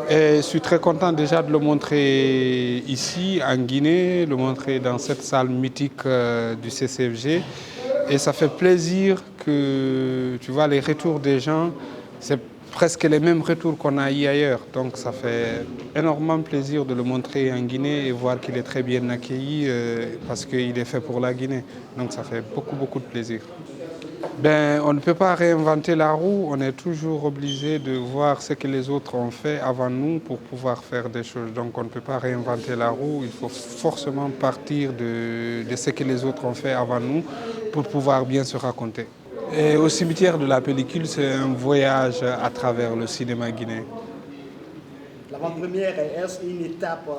Et je suis très content déjà de le montrer ici, en Guinée, le montrer dans cette salle mythique du CCFG. Et ça fait plaisir que, tu vois, les retours des gens, c'est presque les mêmes retours qu'on a eu ailleurs. Donc ça fait énormément plaisir de le montrer en Guinée et voir qu'il est très bien accueilli parce qu'il est fait pour la Guinée. Donc ça fait beaucoup de plaisir. Ben, on ne peut pas réinventer la roue, on est toujours obligé de voir ce que les autres ont fait avant nous pour pouvoir faire des choses. Donc on ne peut pas réinventer la roue, il faut forcément partir de ce que les autres ont fait avant nous pour pouvoir bien se raconter. Et au cimetière de la pellicule, c'est un voyage à travers le cinéma guinéen. L'avant-première, est une étape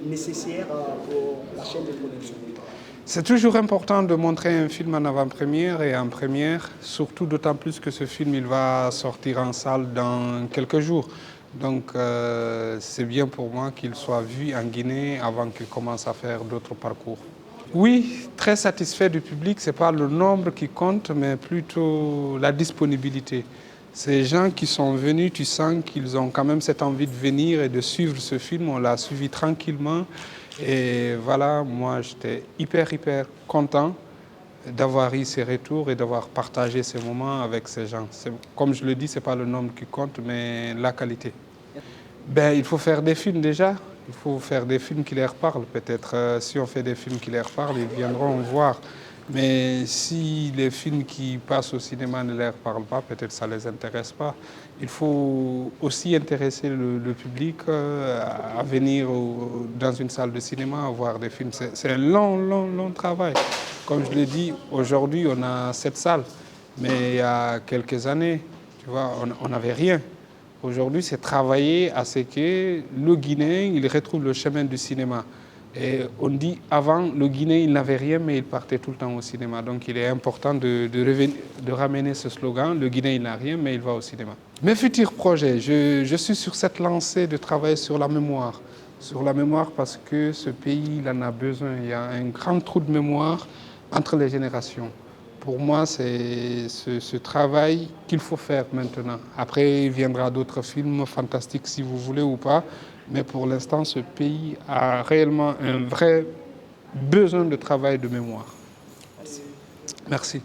nécessaire pour la chaîne de production? C'est toujours important de montrer un film en avant-première et en première, surtout d'autant plus que ce film il va sortir en salle dans quelques jours. Donc c'est bien pour moi qu'il soit vu en Guinée avant qu'il commence à faire d'autres parcours. Oui, très satisfait du public, ce n'est pas le nombre qui compte, mais plutôt la disponibilité. Ces gens qui sont venus, tu sens qu'ils ont quand même cette envie de venir et de suivre ce film. On l'a suivi tranquillement. Et voilà, moi j'étais hyper content d'avoir eu ces retours et d'avoir partagé ces moments avec ces gens. Comme je le dis, ce n'est pas le nombre qui compte, mais la qualité. Ben, il faut faire des films déjà. Il faut faire des films qui leur parlent. Peut-être si on fait des films qui leur parlent, ils viendront voir. Mais si les films qui passent au cinéma ne leur parlent pas, peut-être ça ne les intéresse pas. Il faut aussi intéresser le public à venir dans une salle de cinéma, à voir des films. C'est un long travail. Comme je l'ai dit, aujourd'hui, on a cette salle. Mais il y a quelques années, tu vois, on n'avait rien. Aujourd'hui, c'est travailler à ce que le Guinéen il retrouve le chemin du cinéma. Et on dit avant, le Guinéen il n'avait rien, mais il partait tout le temps au cinéma. Donc il est important de ramener ce slogan, le Guinéen il n'a rien, mais il va au cinéma. Mes futurs projets, je suis sur cette lancée de travailler sur la mémoire. Sur la mémoire parce que ce pays il en a besoin. Il y a un grand trou de mémoire entre les générations. Pour moi, c'est ce travail qu'il faut faire maintenant. Après, il viendra d'autres films fantastiques si vous voulez ou pas. Mais pour l'instant, ce pays a réellement un vrai besoin de travail de mémoire. Merci. Merci.